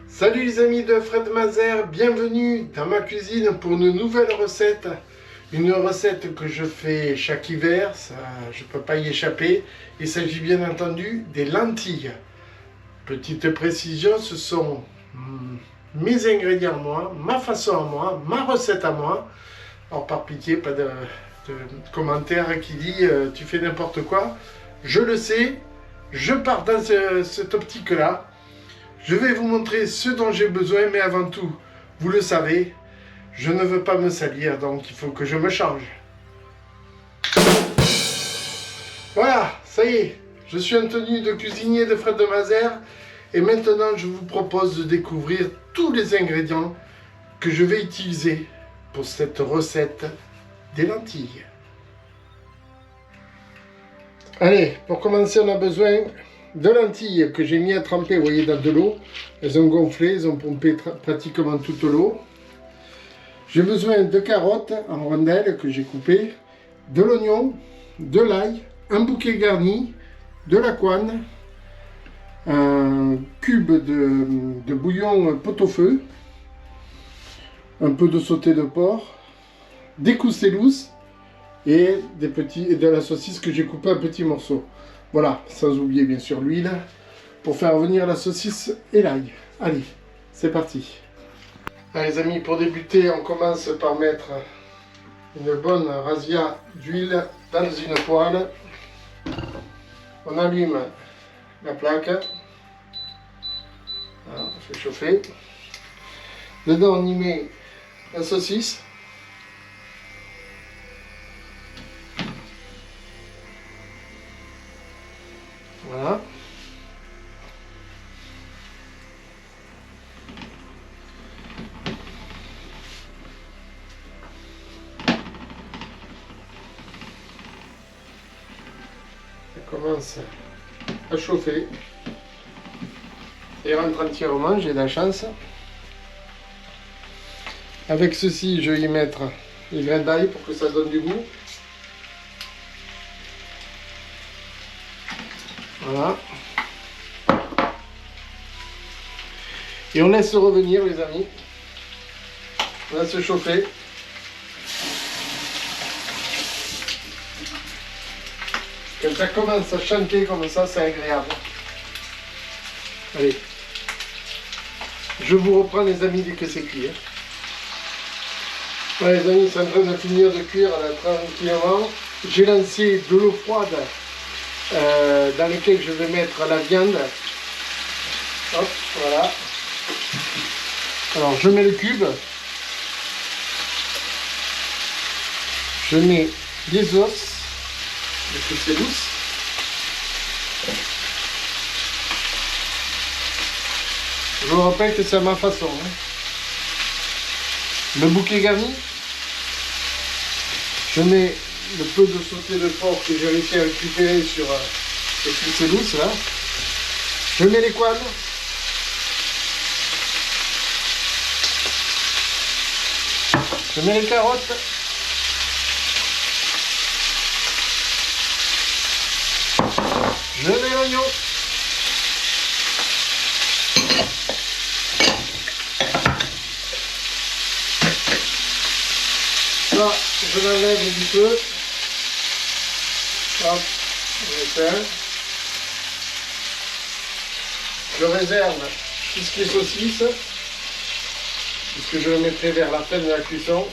Salut les amis de Fred Mazer, bienvenue dans ma cuisine pour une nouvelle recette. Une recette que je fais chaque hiver, ça, je ne peux pas y échapper. Il s'agit bien entendu des lentilles. Petite précision, ce sont mes ingrédients à moi, ma façon à moi, ma recette à moi. Alors par pitié, pas de commentaire qui dit tu fais n'importe quoi. Je le sais, je pars dans cette optique-là. Je vais vous montrer ce dont j'ai besoin, mais avant tout, vous le savez, je ne veux pas me salir, donc il faut que je me change. Voilà, ça y est, je suis en tenue de cuisinier de Fred Mazer, et maintenant je vous propose de découvrir tous les ingrédients que je vais utiliser pour cette recette des lentilles. Allez, pour commencer, on a besoin de lentilles que j'ai mis à tremper, vous voyez, dans de l'eau. Elles ont gonflé, elles ont pompé pratiquement toute l'eau. J'ai besoin de carottes en rondelles que j'ai coupées, de l'oignon, de l'ail, un bouquet garni, de la couenne, un cube de bouillon pot-au-feu, un peu de sauté de porc, des cousselousses et de la saucisse que j'ai coupée en petits morceaux. Voilà, sans oublier bien sûr l'huile pour faire venir la saucisse et l'ail. Allez, c'est parti. Allez les amis, pour débuter, on commence par mettre une bonne razzia d'huile dans une poêle. On allume la plaque. Voilà, on fait chauffer. Dedans, on y met la saucisse. Voilà. Ça commence à chauffer. Et rentre entièrement, j'ai de la chance. Avec ceci, je vais y mettre les graines d'ail pour que ça donne du goût. Voilà. Et on laisse revenir les amis. On laisse chauffer. Quand ça commence à chanter comme ça, c'est agréable. Allez. Je vous reprends les amis dès que c'est cuit. Voilà les amis, c'est en train de finir de cuire là, tranquillement. J'ai lancé de l'eau froide dans lequel je vais mettre la viande. Hop, voilà. Alors je mets le cube. Je mets des os, parce que c'est douce. Je vous rappelle que c'est à ma façon. Hein. Le bouquet garni. Je mets le peu de sauté de porc que j'ai réussi à récupérer sur les cuisses douces là. Je mets les couennes. Je mets les carottes. Je mets l'oignon. Là, je l'enlève du feu. Hop, je l'éteins. Je réserve tout ce qui est saucisse, puisque je le mettrai vers la fin de la cuisson.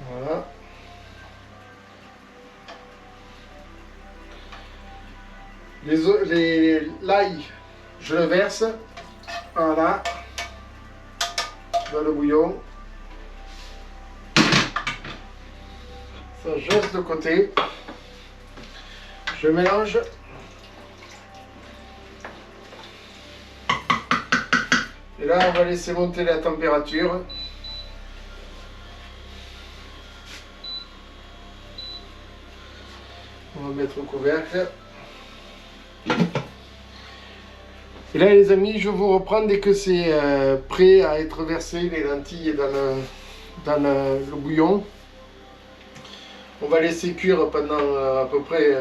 Voilà. L'ail, je le verse, voilà, dans le bouillon. Ça, je laisse de côté. Je mélange. Et là, on va laisser monter la température. On va mettre au couvercle. Et là, les amis, je vous reprends dès que c'est prêt à être versé, les lentilles dans le bouillon. On va laisser cuire pendant à peu près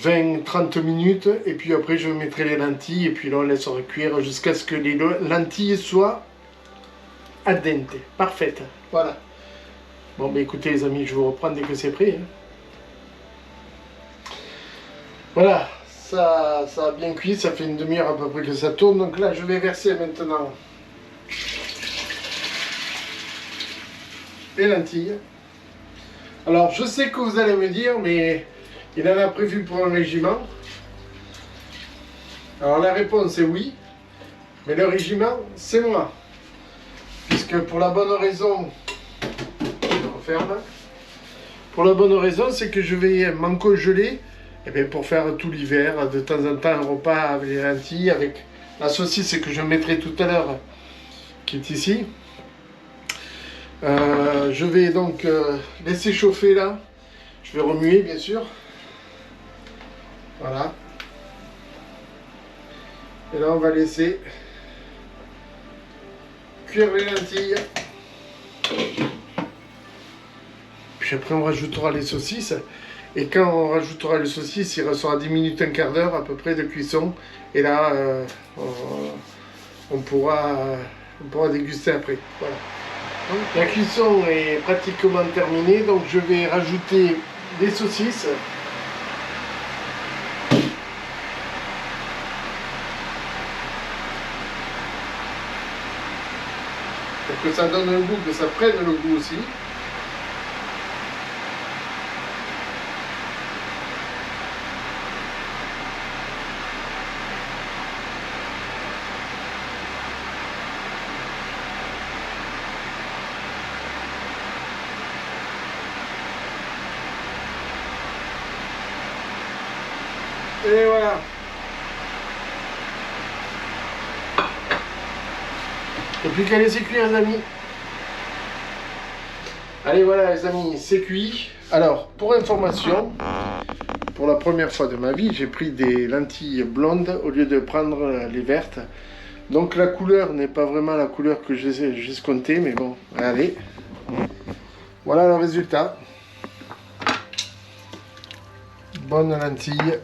20-30 minutes. Et puis après, je mettrai les lentilles. Et puis là, on laissera cuire jusqu'à ce que les lentilles soient al dente. Parfaites. Voilà. Bon, ben écoutez, les amis, je vous reprends dès que c'est prêt. Hein. Voilà. Ça a bien cuit. Ça fait une demi-heure à peu près que ça tourne. Donc là, je vais verser maintenant les lentilles. Alors, je sais que vous allez me dire, mais il en a prévu pour un régiment. Alors, la réponse est oui, mais le régiment, c'est moi. Puisque pour la bonne raison, je referme. Pour la bonne raison, c'est que je vais m'en congeler pour faire tout l'hiver, de temps en temps, un repas avec les lentilles, avec la saucisse que je mettrai tout à l'heure, qui est ici. Je vais donc laisser chauffer là. Je vais remuer bien sûr. Voilà. Et là on va laisser cuire les lentilles. Puis après on rajoutera les saucisses. Et quand on rajoutera les saucisses, il restera 10 minutes, un quart d'heure à peu près de cuisson. Et là on pourra déguster après. Voilà. La cuisson est pratiquement terminée, donc je vais rajouter des saucisses. Pour que ça donne un goût, que ça prenne le goût aussi. Et voilà. Et puis qu'à laisser cuire les amis. Allez voilà les amis, c'est cuit. Alors, pour information, pour la première fois de ma vie, j'ai pris des lentilles blondes au lieu de prendre les vertes. Donc la couleur n'est pas vraiment la couleur que j'ai escomptée, mais bon, allez. Voilà le résultat. Bonne lentille.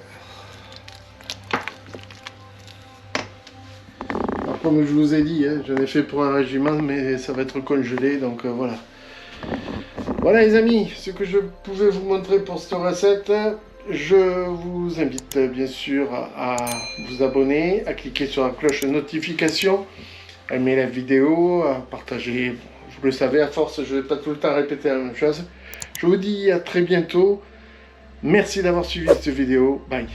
Comme je vous ai dit, hein, je l'ai fait pour un régiment, mais ça va être congelé, donc voilà. Voilà les amis, ce que je pouvais vous montrer pour cette recette. Je vous invite bien sûr à vous abonner, à cliquer sur la cloche de notification, à aimer la vidéo, à partager. Vous le savez, à force, je ne vais pas tout le temps répéter la même chose. Je vous dis à très bientôt. Merci d'avoir suivi cette vidéo. Bye.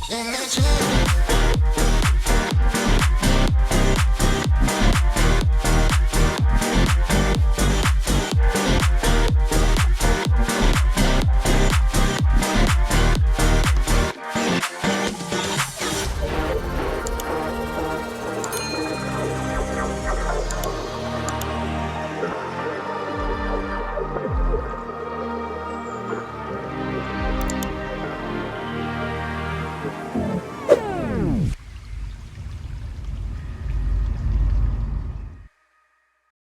Let's go.